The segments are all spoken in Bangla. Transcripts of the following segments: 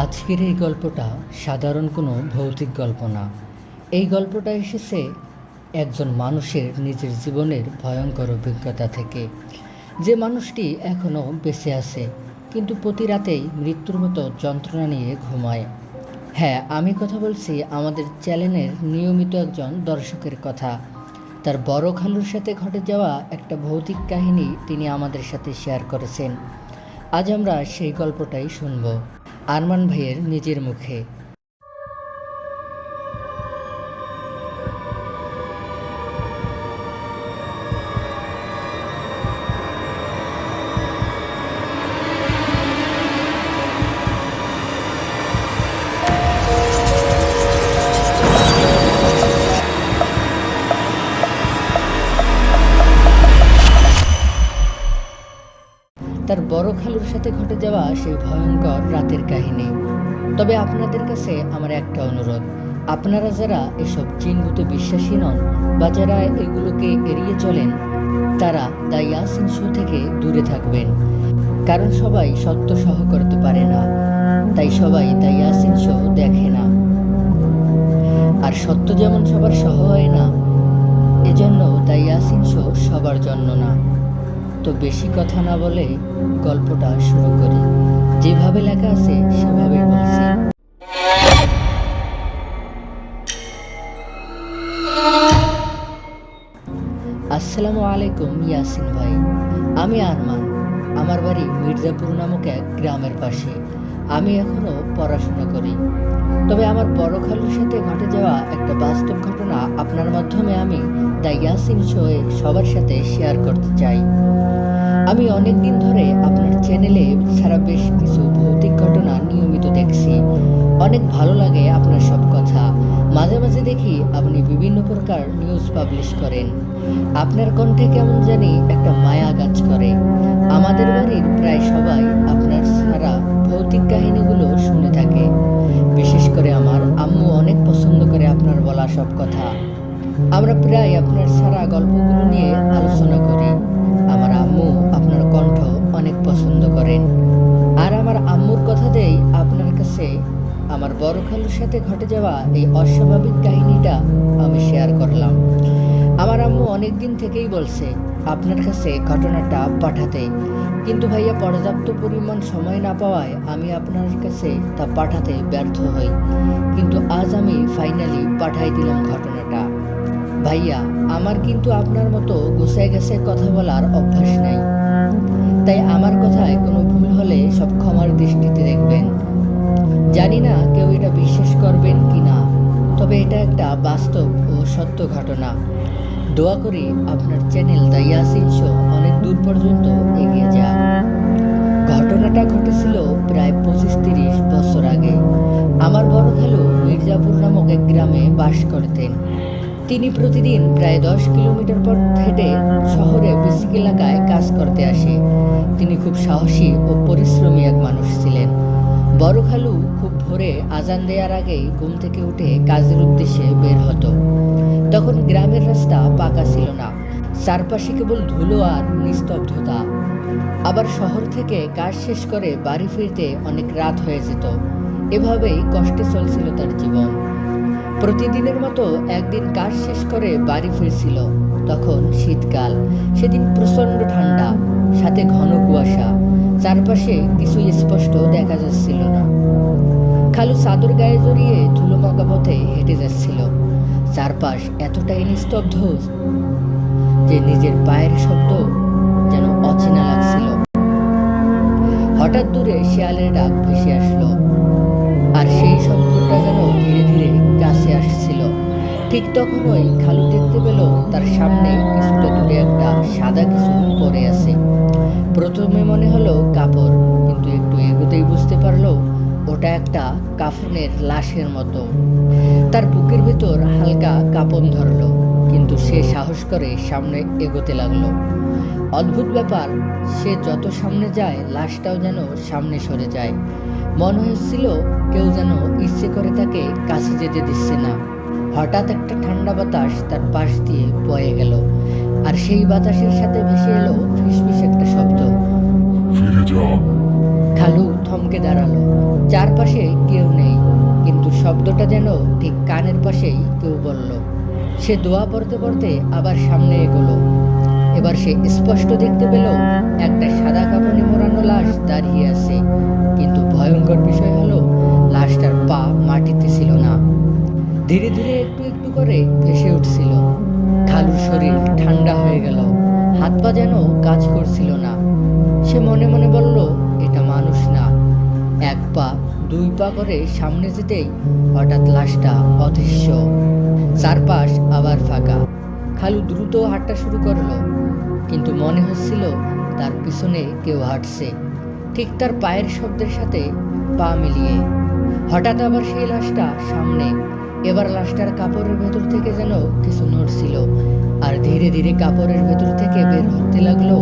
আজকের এই গল্পটা সাধারণ কোনো ভৌতিক গল্প না। এই গল্পটা এসেছে একজন মানুষের নিজের জীবনের ভয়ঙ্কর অভিজ্ঞতা থেকে। যে মানুষটি এখনও বেঁচে আছে, কিন্তু প্রতি রাতেই মৃত্যুর মতো যন্ত্রণা নিয়ে ঘুমায়। হ্যাঁ, আমি কথা বলছি আমাদের চ্যানেলের নিয়মিত একজন দর্শকের কথা। তার বড় খালুর সাথে ঘটে যাওয়া একটা ভৌতিক কাহিনী তিনি আমাদের সাথে শেয়ার করেছেন। আজ আমরা সেই গল্পটাই শুনব আরমান ভাইয়ের নিজের মুখে। তার বড় খালুর সাথে ঘটে যাওয়া সেই ভয়ঙ্কর রাতের কাহিনী। তবে আপনাদের কাছে আমার একটা অনুরোধ, আপনারা যারা এসব জিনভূতে বিশ্বাসী নন বা যারা এগুলোকে এড়িয়ে চলেন, তারা দ্য ইয়াসিন শো থেকে দূরে থাকবেন। কারণ সবাই সত্য সহ করতে পারে না, তাই সবাই দ্য ইয়াসিন শো দেখে না। আর সত্য যেমন সবার সহ হয় না, এজন্য দ্য ইয়াসিন শো সবার জন্য না। তো বেশি কথা না বলে গল্পটা শুরু করি। যেভাবে লেখা আছে সেভাবেই বলছি। আসসালামু আলাইকুম ইয়াসিন ভাই, আমি আরমান। আমার বাড়ি মির্জাপুর নামক এক গ্রামের পাশে। আমি এখনো পড়াশোনা করি। তবে আমার বড় খালুর সাথে ঘটে যাওয়া একটা বাস্তব ঘটনা আপনার মাধ্যমে আমি দ্য ইয়াসিন শোয়ে সবার সাথে শেয়ার করতে চাই। আমি অনেক দিন ধরে আপনার চ্যানেলে ছাড়া বেশ কিছু ভৌতিক ঘটনা নিয়মিত দেখছি। অনেক ভালো লাগে আপনার সব কথা। মাঝে মাঝে দেখি আপনি বিভিন্ন প্রকার নিউজ পাবলিশ করেন। আপনার কণ্ঠে কেমন জানি একটা মায়া কাজ করে। আমাদের বাড়ির প্রায় সবাই আপনার ছাড়া ভৌতিক কাহিনীগুলো শুনে থাকে। বিশেষ করে আমার আম্মু অনেক পছন্দ করে আপনার বলা সব কথা। আমরা প্রায় আপনার ছাড়া গল্পগুলো নিয়ে আলোচনা করি। আমার আম্মু আপনার কণ্ঠ অনেক পছন্দ করেন। আর আমার আম্মুর কথাতেই আপনার কাছে আমার বড় খালুর সাথে ঘটে যাওয়া এই অস্বাভাবিক কাহিনীটা আমি শেয়ার করলাম। আমার আম্মু অনেক দিন থেকেই বলছে আপনার কাছে ঘটনাটা পাঠাতে, কিন্তু ভাইয়া পর্যাপ্ত পরিমাণ সময় না পাওয়ায় আমি আপনার কাছে তা পাঠাতে ব্যর্থ হই। কিন্তু আজ আমি ফাইনালি পাঠাই দিলাম ঘটনাটা। ভাইয়া, আমার কিন্তু আপনার মতো গুছায় গেছে কথা বলার অভ্যাস নাই, তাই আমার কথায় কোনো ভুল হলে সব ক্ষমার দৃষ্টিতে দেখবেন। জানি না কেউ এটা বিশ্বাস করবেন কি না, তবে এটা একটা বাস্তব ও সত্য ঘটনা। দোয়া করি আপনার চ্যানেল দ্য ইয়াসিন শো অনেক দূর পর্যন্ত এগিয়ে যাক। ঘটনাটা ঘটেছিল প্রায় 25-30 বছর আগে। আমার বড় খালু মির্জাপুর নামক এক গ্রামে বাস করতেন। তিনি প্রতিদিন প্রায় 10 কিলোমিটার পথ হেঁটে শহরে বেসিক এলাকায় কাজ করতে আসে। তিনি খুব সাহসী ও পরিশ্রমী এক মানুষ ছিলেন। বড় খালু খুব ভোরে আজান দেওয়ার আগেই ঘুম থেকে উঠে কাজের উদ্দেশ্যে বের হতো। তখন গ্রামের রাস্তা পাকা ছিল না, চারপাশে কেবল ধুলো আর নিস্তব্ধতা। আবার শহর থেকে কাজ শেষ করে বাড়ি ফিরতে অনেক রাত হয়ে যেত। এভাবেই কষ্টে চলছিল তার জীবন। প্রতিদিনের মতো একদিন কাজ শেষ করে বাড়ি ফিরছিল। তখন শীতকাল। সেদিন প্রচণ্ড ঠান্ডা, সাথে ঘন কুয়াশা। চারপাশে কিছুই স্পষ্ট দেখা যাচ্ছিল না। খালু চাদর গায়ে জড়িয়ে ধুলোমাখা পথে হেঁটে যাচ্ছিল। চারপাশ এতটাই নিস্তব্ধ যে নিজের পায়ের শব্দ যেন অচেনা লাগছিল। হঠাৎ দূরে শেয়ালের ডাক ভেসে আসলো, আর সেই শব্দটা যেন ধীরে ধীরে কাছে আসছিল। ঠিক তখনই খালু দেখতে পেল তার সামনে কিছুটা দূরে একটা সাদা কিছু পড়ে আছে। প্রথমে মনে হলো কাপড়, কিন্তু একটু এগোতেই বুঝতে পারলো ওটা একটা কাফনের লাশের মতো। তার বুকের ভেতর হালকা কাঁপন ধরলো, কিন্তু সে সাহস করে সামনে এগোতে লাগলো। অদ্ভুত ব্যাপার, সে যত সামনে যায় লাশটাও যেন সামনে সরে যায়। মনে হচ্ছিল কেউ যেন ইচ্ছে করে তাকে কাছে যেতে দিচ্ছে না। হঠাৎ একটা ঠান্ডা বাতাস তার পাশ দিয়ে বয়ে গেল, আর সেই বাতাসের সাথে ভেসে এলো ফিসফিস একটা শব্দ, ফিরে যাও। খালু থমকে দাঁড়ালো, চারপাশে কেউ নেই, কিন্তু শব্দটা যেন ঠিক কানের পাশেই কেউ বলল। সে দোয়া পড়তে পড়তে আবার সামনে এগোলো। এবার সে স্পষ্ট দেখতে পেল একটা সাদা কাপড়ে মোড়ানো লাশ দাঁড়িয়ে আছে, কিন্তু ভয়ঙ্কর বিষয় হলো লাশটার পা মাটিতে ছিল না, ধীরে ধীরে একটু একটু করে ভেসে উঠছিল। খালুর শরীর ঠান্ডা হয়ে গেল, হাত পা যেন কাজ করছিল না। সে মনে মনে বলল, এটা মানুষ না। এক পা দুই পা করে সামনে যেতেই হঠাৎ লাশটা অদৃশ্য, চারপাশ আবার ফাঁকা। খালু দ্রুত হাঁটা শুরু করলো, কিন্তু মনে হচ্ছিল তার পিছনে কেউ হাঁটছে, ঠিক তার পায়ের শব্দের সাথে পা মিলিয়ে। হঠাৎ আবার সেই লাশটা সামনে। এবার লাশটার কাপড়ের ভেতর থেকে যেন কিছু নড়ছিল, আর ধীরে ধীরে কাপড়ের ভেতর থেকে বের হতে লাগলো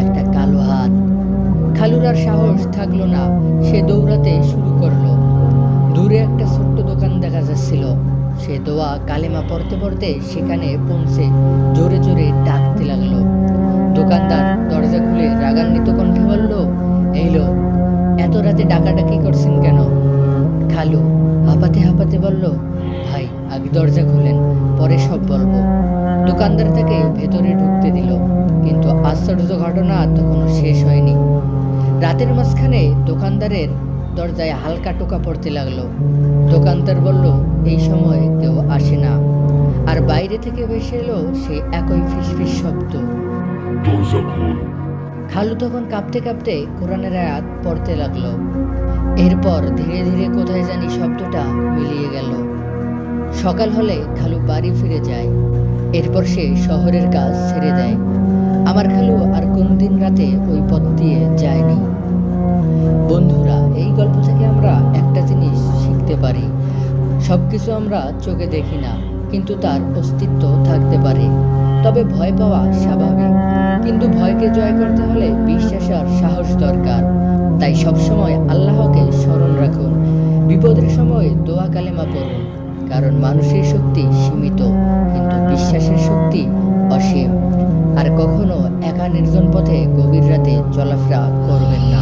একটা কালো হাত। খালুর আর সাহস থাকলো না, সে দৌড়াতে শুরু করলো। দূরে একটা ছোট্ট দোকান দেখা যাচ্ছিল। সে দোয়া কালেমা পড়তে পড়তে সেখানে পৌঁছে জোরে জোরে ডাকতে লাগলো। দোকানদার দরজা খুলে রাগান্বিত কণ্ঠে বলল, এই লোক, এত রাতে ডাকাডাকি করছেন কেন? খালু হাঁপাতে হাঁপাতে বলল, ভাই আগে দরজা খুলেন, পরে সব বলবো। দোকানদার তাকে ভেতরে ঢুকতে দিল, কিন্তু আশ্চর্য ঘটনা তখনও শেষ হয়নি। রাতের মাঝখানে দোকানদারের দরজায় হালকা টোকা পড়তে লাগলো। দোকানদার বলল, এই সময় কেউ আসে না। আর বাইরে থেকে ভেসে এলো সেই একই ফিসফিস শব্দ, দরজা খোল। খালু তখন কাঁপতে কাঁপতে কোরআনের আয়াত পড়তে লাগলো। এরপর ধীরে ধীরে কোথায় জানি শব্দটা মিলিয়ে গেল। সকাল হলে খালু বাড়ি ফিরে যায়। এরপর সে শহরের কাজ ছেড়ে দেয়। আমার খালু আর কোনোদিন রাতে ওই পথ দিয়ে যায়নি। বন্ধুরা, এই গল্প থেকে আমরা একটা জিনিস শিখতে পারি, সবকিছু আমরা চোখে দেখি না, কিন্তু তার অস্তিত্ব থাকতে পারে। তবে ভয় পাওয়া স্বাভাবিক, কিন্তু ভয়কে জয় করতে হলে বিশ্বাস আর সাহস দরকার। তাই সবসময় আল্লাহকে স্মরণ রাখুন, বিপদের সময় দোয়া কালেমা পড়ুন, কারণ মানুষের শক্তি সীমিত, কিন্তু বিশ্বাসের শক্তি অসীম। আর কখনো একা নির্জন পথে গভীর রাতে চলাফেরা করবেন না।